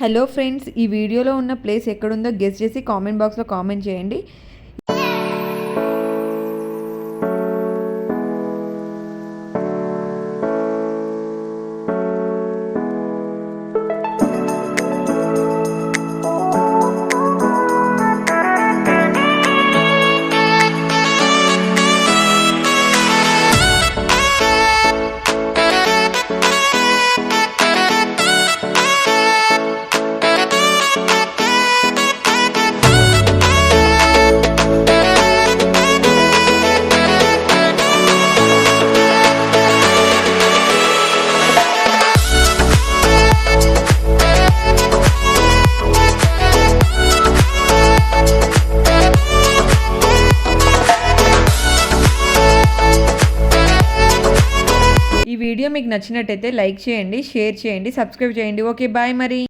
Hello friends, ఈ వీడియోలో ఉన్న ప్లేస్ ఎక్కడుందో గెస్ చేసి కామెంట్ బాక్స్లో కామెంట్ చేయండి. ఈ వీడియో మీకు నచ్చినట్టయితే లైక్ చేయండి, షేర్ చేయండి, సబ్స్క్రైబ్ చేయండి. ఓకే, బాయ్ మరి.